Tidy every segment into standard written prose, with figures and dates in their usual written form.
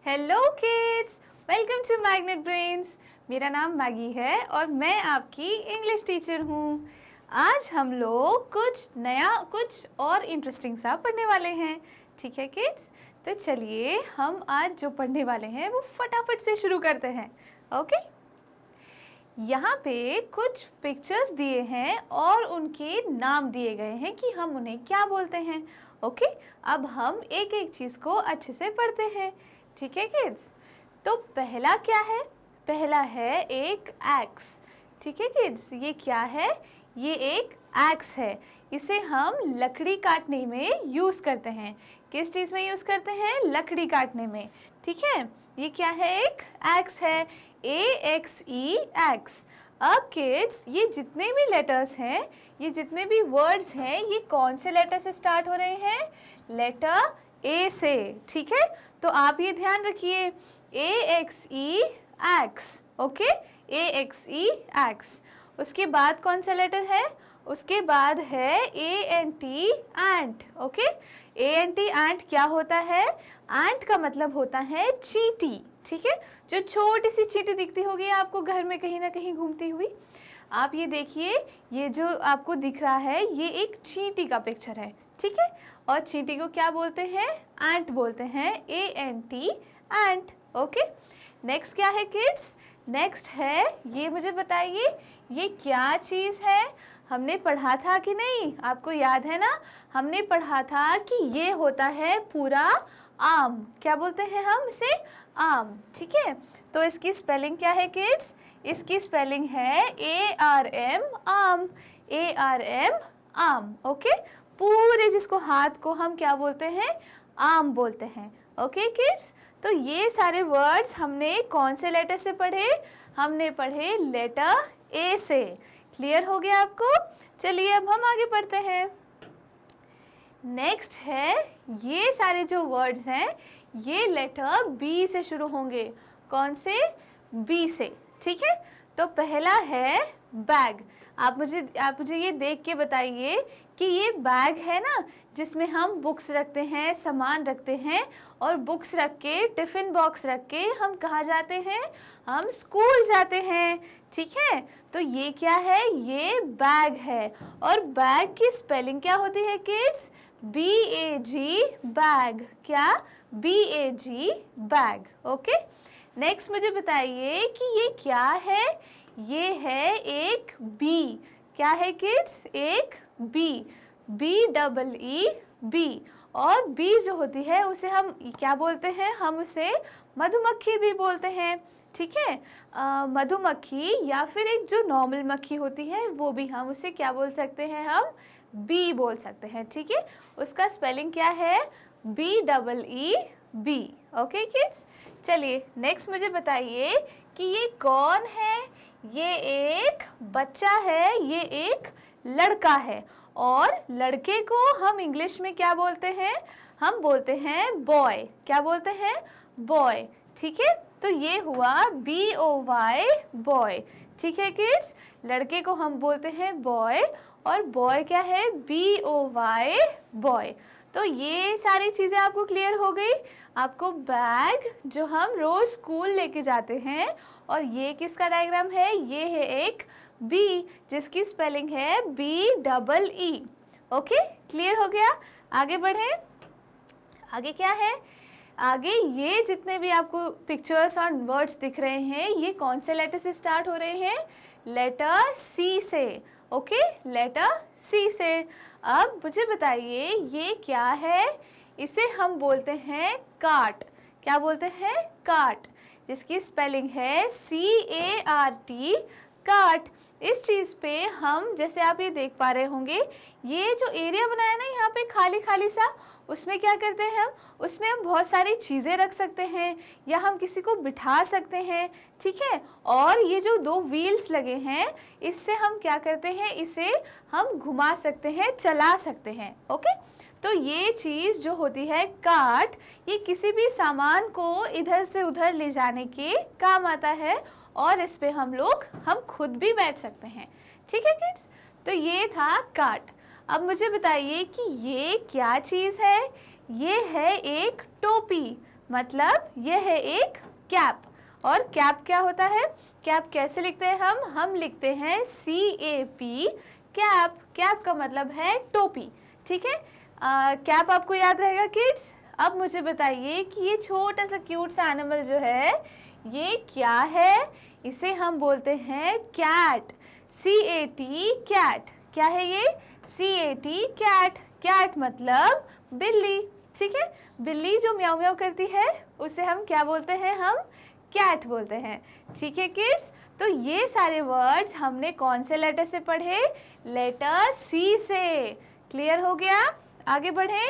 Hello kids, welcome to Magnet Brains. मेरा नाम Maggi है और मैं आपकी इंग्लिश टीचर हूँ। आज हम लोग कुछ नया, कुछ और इंटरेस्टिंग सा पढ़ने वाले हैं। ठीक है किड्स, तो चलिए हम आज जो पढ़ने वाले हैं वो फटाफट से शुरू करते हैं। ओके, यहाँ पे कुछ पिक्चर्स दिए हैं और उनके नाम दिए गए हैं कि हम उन्हें क्या बोलते हैं। ओके, अब हम एक एक चीज़ को अच्छे से पढ़ते हैं। ठीक है किड्स, तो पहला क्या है? पहला है एक एक्स। ठीक है किड्स, ये क्या है? ये एक एक्स है। इसे हम लकड़ी काटने में यूज़ करते हैं। किस चीज़ में यूज़ करते हैं? लकड़ी काटने में। ठीक है, ये क्या है? एक एक्स है, AXE एक्स। अब किड्स, ये जितने भी लेटर्स हैं, ये जितने भी वर्ड्स हैं, ये कौन से लेटर से स्टार्ट हो रहे हैं? लेटर A से। ठीक है, तो आप ये ध्यान रखिए, AXE x. Okay, AXE x. उसके बाद कौन सा लेटर है? उसके बाद है ANT एंट। ओके, ANT एंट क्या होता है? एंट का मतलब होता है चींटी। ठीक है, जो छोटी सी चींटी दिखती होगी आपको घर में कहीं ना कहीं घूमती हुई। आप ये देखिए, ये जो आपको दिख रहा है ये एक चींटी का पिक्चर है। ठीक है, और चींटी को क्या बोलते हैं? एंट बोलते हैं, ANT एंट। ओके, नेक्स्ट क्या है किड्स? नेक्स्ट है, ये मुझे बताइए ये क्या चीज़ है? हमने पढ़ा था कि नहीं? आपको याद है ना? हमने पढ़ा था कि ये होता है पूरा आम। क्या बोलते हैं हम इसे? आम। ठीक है, तो इसकी स्पेलिंग क्या है किड्स? इसकी स्पेलिंग है ARM आम। ARM आम। ओके, पूरे जिसको हाथ को हम क्या बोलते हैं? आम बोलते हैं। ओके किड्स, तो ये सारे वर्ड्स हमने कौन से लेटर से पढ़े? हमने पढ़े लेटर A से। क्लियर हो गया आपको? चलिए अब हम आगे पढ़ते हैं। नेक्स्ट है, ये सारे जो वर्ड्स हैं ये लेटर B से शुरू होंगे। कौन से? B से। ठीक है, तो पहला है बैग। आप मुझे ये देख के बताइए कि ये बैग है ना, जिसमें हम बुक्स रखते हैं, सामान रखते हैं, और बुक्स रख के, टिफ़िन बॉक्स रख के हम कहाँ जाते हैं? हम स्कूल जाते हैं। ठीक है, तो ये क्या है? ये बैग है। और बैग की स्पेलिंग क्या होती है किड्स? BAG bag. क्या? BAG bag. ओके, नेक्स्ट मुझे बताइए कि ये क्या है? ये है एक बी। क्या है किड्स? एक बी। BEE bee. और बी जो होती है उसे हम क्या बोलते हैं? हम उसे मधुमक्खी भी बोलते हैं। ठीक है, मधुमक्खी या फिर एक जो नॉर्मल मक्खी होती है वो भी हम उसे क्या बोल सकते हैं? हम बी बोल सकते हैं। ठीक है, उसका स्पेलिंग क्या है? BEE bee. ओके किड्स, चलिए नेक्स्ट मुझे बताइए कि ये कौन है? ये एक बच्चा है, ये एक लड़का है, और लड़के को हम इंग्लिश में क्या बोलते हैं? हम बोलते हैं बॉय। क्या बोलते हैं? बॉय। ठीक है, तो ये हुआ BOY बॉय। ठीक है किड्स, लड़के को हम बोलते हैं बॉय और बॉय क्या है? BOY boy. तो ये सारी चीज़ें आपको क्लियर हो गई। आपको बैग जो हम रोज़ स्कूल लेके जाते हैं, और ये किसका डायग्राम है? ये है एक बी, जिसकी स्पेलिंग है BEE। ओके, क्लियर हो गया? आगे बढ़ें। आगे क्या है? आगे ये जितने भी आपको पिक्चर्स और वर्ड्स दिख रहे हैं ये कौन से लेटर से स्टार्ट हो रहे हैं? लेटर C से। ओके, लेटर C से। अब मुझे बताइए ये क्या है? इसे हम बोलते हैं कार्ट। क्या बोलते हैं? कार्ट, जिसकी स्पेलिंग है CART कार्ट। इस चीज़ पे हम, जैसे आप ये देख पा रहे होंगे, ये जो एरिया बनाया ना यहाँ पे खाली खाली सा, उसमें क्या करते हैं हम? उसमें हम बहुत सारी चीज़ें रख सकते हैं या हम किसी को बिठा सकते हैं। ठीक है, और ये जो दो व्हील्स लगे हैं इससे हम क्या करते हैं? इसे हम घुमा सकते हैं, चला सकते हैं। ओके, तो ये चीज़ जो होती है कार्ट, ये किसी भी सामान को इधर से उधर ले जाने के काम आता है, और इस पे हम खुद भी बैठ सकते हैं। ठीक है किड्स, तो ये था कार्ट। अब मुझे बताइए कि ये क्या चीज़ है? ये है एक टोपी। मतलब ये है एक कैप। और कैप क्या होता है? कैप कैसे लिखते हैं हम लिखते हैं CAP, कैप। कैप का मतलब है टोपी, ठीक है। कैप आपको याद रहेगा किड्स। अब मुझे बताइए कि ये छोटा सा क्यूट सा एनिमल जो है ये क्या है? इसे हम बोलते हैं कैट, CAT, कैट। क्या है ये? CAT, cat. कैट मतलब बिल्ली, ठीक है। बिल्ली जो म्याऊ म्याऊ करती है उसे हम क्या बोलते हैं? हम कैट बोलते हैं, ठीक है किड्स। तो ये सारे वर्ड्स हमने कौन से लेटर से पढ़े? लेटर C से। क्लियर हो गया? आगे बढ़ें।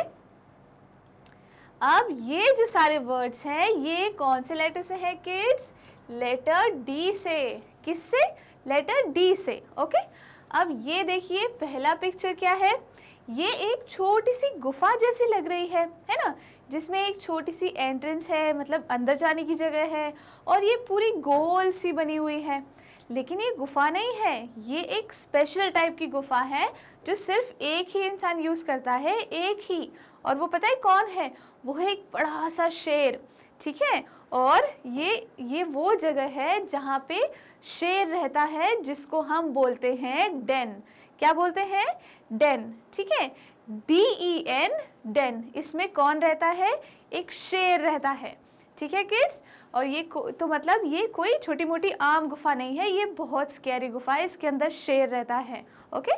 अब ये जो सारे वर्ड्स हैं ये कौन से लेटर से है किड्स? लेटर D से। किससे? लेटर D से, ओके। अब ये देखिए पहला पिक्चर क्या है? ये एक छोटी सी गुफा जैसी लग रही है ना, जिसमें एक छोटी सी एंट्रेंस है, मतलब अंदर जाने की जगह है, और ये पूरी गोल सी बनी हुई है। लेकिन ये गुफा नहीं है, ये एक स्पेशल टाइप की गुफा है जो सिर्फ एक ही इंसान यूज़ करता है, एक ही। और वो पता है कौन है? वो है एक बड़ा सा शेर, ठीक है। और ये वो जगह है जहाँ पे शेर रहता है, जिसको हम बोलते हैं डेन। क्या बोलते हैं? डेन, ठीक है। DEN, den. इसमें कौन रहता है? एक शेर रहता है, ठीक है किड्स। और ये तो मतलब ये कोई छोटी मोटी आम गुफा नहीं है, ये बहुत स्कैरी गुफा है, इसके अंदर शेर रहता है, ओके।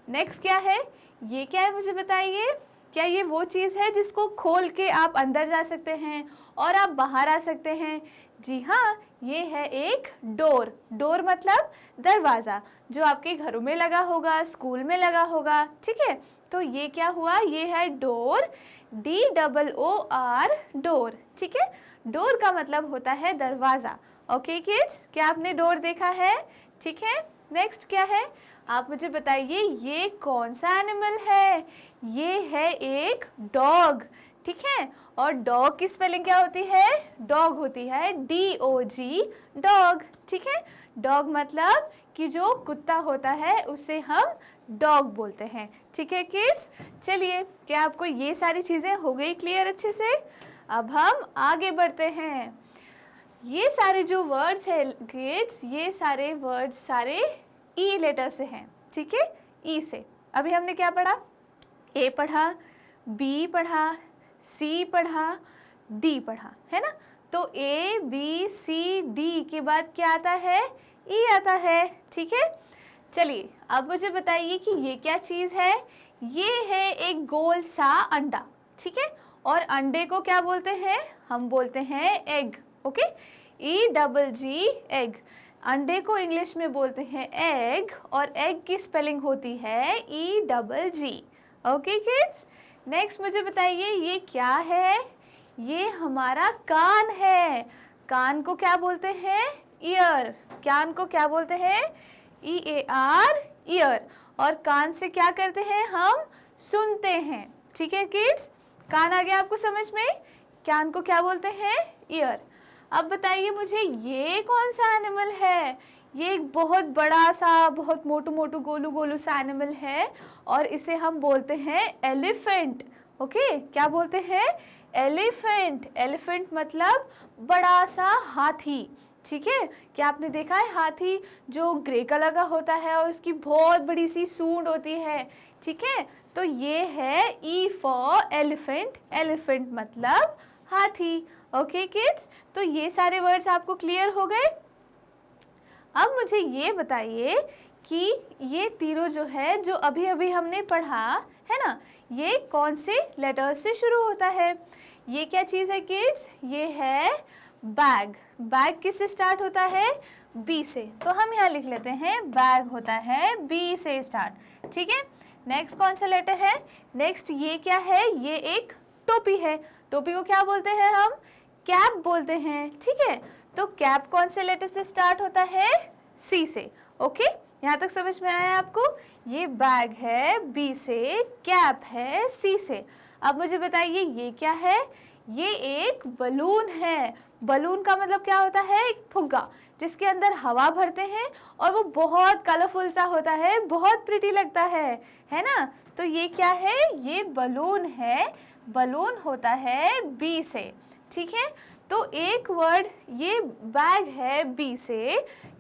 नेक्स्ट क्या है? ये क्या है मुझे बताइए। क्या ये वो चीज़ है जिसको खोल के आप अंदर जा सकते हैं और आप बाहर आ सकते हैं? जी हाँ, ये है एक डोर। डोर मतलब दरवाज़ा, जो आपके घरों में लगा होगा, स्कूल में लगा होगा, ठीक है। तो ये क्या हुआ? ये है डोर, DOOR, डोर, ठीक है। डोर का मतलब होता है दरवाज़ा, ओके किड्स। क्या आपने डोर देखा है? ठीक है। नेक्स्ट क्या है? आप मुझे बताइए ये कौन सा एनिमल है? ये है एक डॉग, ठीक है। और डॉग की स्पेलिंग क्या होती है? डॉग होती है DOG, डॉग, ठीक है। डॉग मतलब कि जो कुत्ता होता है उसे हम डॉग बोलते हैं, ठीक है किड्स। चलिए, क्या आपको ये सारी चीज़ें हो गई क्लियर अच्छे से? अब हम आगे बढ़ते हैं। ये सारे जो वर्ड्स हैं किड्स, ये सारे वर्ड्स सारे E लेटर से हैं, ठीक है। E से अभी हमने क्या पढ़ा? A पढ़ा, B पढ़ा, C पढ़ा, D पढ़ा, है ना। तो A, B, C, D के बाद क्या आता है? E आता है, ठीक है। चलिए, अब मुझे बताइए कि ये क्या चीज़ है? ये है एक गोल सा अंडा, ठीक है। और अंडे को क्या बोलते हैं? हम बोलते हैं एग, ओके। EGG, egg. अंडे को इंग्लिश में बोलते हैं एग, और एग की स्पेलिंग होती है EGG, ओके किड्स। नेक्स्ट मुझे बताइए ये क्या है? ये हमारा कान है। कान को क्या बोलते हैं? ईयर। कान को क्या बोलते हैं? EAR, year. और कान से क्या करते हैं? हम सुनते हैं, ठीक है किड्स। कान आ गया आपको समझ में? कान को क्या बोलते हैं? ईयर। अब बताइए मुझे ये कौन सा एनिमल है? ये एक बहुत बड़ा सा, बहुत मोटू मोटू गोलू गोलू सा एनिमल है, और इसे हम बोलते हैं एलिफेंट, ओके। क्या बोलते हैं? एलिफेंट। एलिफेंट मतलब बड़ा सा हाथी, ठीक है। क्या आपने देखा है हाथी जो ग्रे कलर का होता है और उसकी बहुत बड़ी सी सूंड होती है, ठीक है। तो ये है E फॉर एलिफेंट। एलिफेंट मतलब हाथी, ओके किड्स। तो ये सारे वर्ड्स आपको क्लियर हो गए। अब मुझे ये बताइए कि ये तीनों जो है, जो अभी अभी हमने पढ़ा है ना, ये कौन से लेटर से शुरू होता है? ये क्या चीज़ है किड्स? ये है बैग। बैग किससे स्टार्ट होता है? B से। तो हम यहाँ लिख लेते हैं बैग होता है B से स्टार्ट, ठीक है। नेक्स्ट कौन सा लेटर है? नेक्स्ट ये क्या है? ये एक टोपी है। टोपी को क्या बोलते हैं हम? कैप बोलते हैं, ठीक है। तो कैप कौन से लेटर से स्टार्ट होता है? C से, ओके। यहाँ तक समझ में आया आपको? ये बैग है B से, कैप है C से। अब मुझे बताइए ये क्या है? ये एक बलून है। बलून का मतलब क्या होता है? एक फुग्गा जिसके अंदर हवा भरते हैं, और वो बहुत कलरफुल सा होता है, बहुत प्रिटी लगता है ना। तो ये क्या है? ये बलून है। बलून होता है B से, ठीक है। तो एक वर्ड, ये बैग है बी से,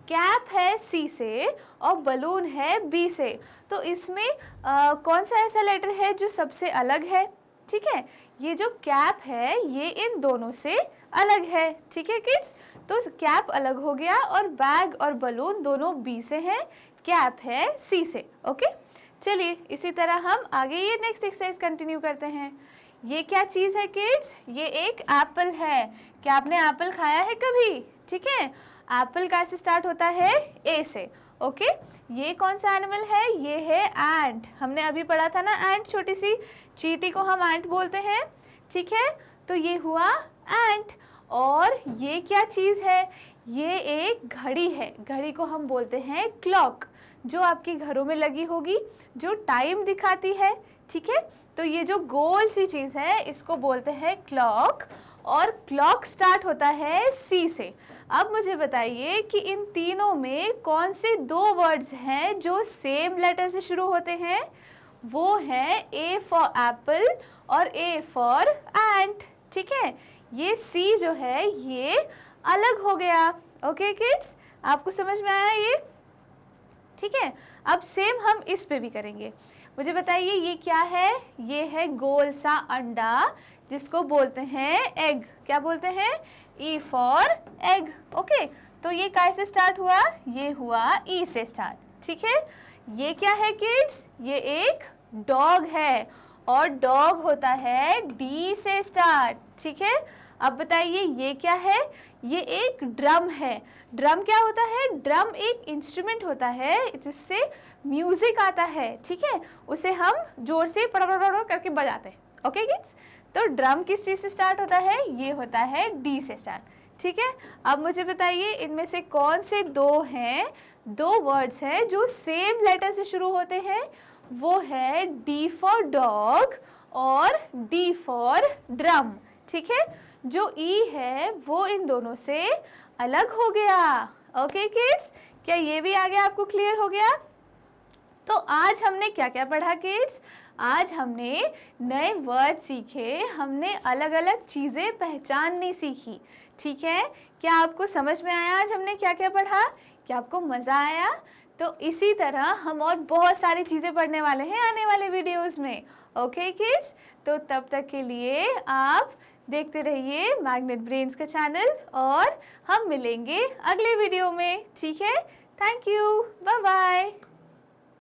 कैप है सी से और बलून है बी से। तो इसमें कौन सा ऐसा लेटर है जो सबसे अलग है? ठीक है, ये जो कैप है ये इन दोनों से अलग है। ठीक है किड्स, तो कैप अलग हो गया और बैग और बलून दोनों बी से हैं, कैप है सी से। ओके, चलिए इसी तरह हम आगे ये नेक्स्ट एक्सरसाइज कंटिन्यू करते हैं। ये क्या चीज़ है किड्स? ये एक एप्पल है। क्या आपने एप्पल खाया है कभी? ठीक है, एप्पल कैसे स्टार्ट होता है? ए से। ओके, ये कौन सा एनिमल है? ये है एंट। हमने अभी पढ़ा था ना एंट, छोटी सी चींटी को हम एंट बोलते हैं। ठीक है, तो ये हुआ एंट। और ये क्या चीज़ है? ये एक घड़ी है। घड़ी को हम बोलते हैं क्लॉक, जो आपके घरों में लगी होगी, जो टाइम दिखाती है। ठीक है, तो ये जो गोल सी चीज़ है इसको बोलते हैं क्लॉक, और क्लॉक स्टार्ट होता है सी से। अब मुझे बताइए कि इन तीनों में कौन से दो वर्ड्स हैं जो सेम लेटर से शुरू होते हैं? वो है ए फॉर एप्पल और ए फॉर एंट। ठीक है, ये सी जो है ये अलग हो गया। ओके किड्स, आपको समझ में आया ये? ठीक है, अब सेम हम इस पे भी करेंगे। मुझे बताइए ये क्या है? ये है गोल सा अंडा जिसको बोलते हैं एग। क्या बोलते हैं? E for egg. ओके, तो ये कैसे स्टार्ट हुआ? ये हुआ ई से स्टार्ट। ठीक है, ये क्या है किड्स? ये एक डॉग है और डॉग होता है डी से स्टार्ट। ठीक है, अब बताइए ये क्या है? ये एक ड्रम है। ड्रम क्या होता है? ड्रम एक इंस्ट्रूमेंट होता है जिससे म्यूजिक आता है। ठीक है, उसे हम जोर से पड़ करके बजाते हैं। ओके किड्स, तो ड्रम किस चीज़ से स्टार्ट होता है? ये होता है डी से स्टार्ट। ठीक है, अब मुझे बताइए इनमें से कौन से दो हैं, दो वर्ड्स हैं जो सेम लेटर से शुरू होते हैं? वो है डी फॉर डॉग और डी फॉर ड्रम। ठीक है, जो ई है वो इन दोनों से अलग हो गया। ओके किड्स, क्या ये भी आगे आपको क्लियर हो गया? तो आज हमने क्या क्या पढ़ा किड्स? आज हमने नए वर्ड सीखे, हमने अलग अलग चीज़ें पहचाननी सीखी। ठीक है, क्या आपको समझ में आया आज हमने क्या क्या पढ़ा? क्या आपको मज़ा आया? तो इसी तरह हम और बहुत सारी चीज़ें पढ़ने वाले हैं आने वाले वीडियोस में। ओके किड्स, तो तब तक के लिए आप देखते रहिए मैग्नेट ब्रेन्स का चैनल और हम मिलेंगे अगले वीडियो में। ठीक है, थैंक यू, बाय बाय।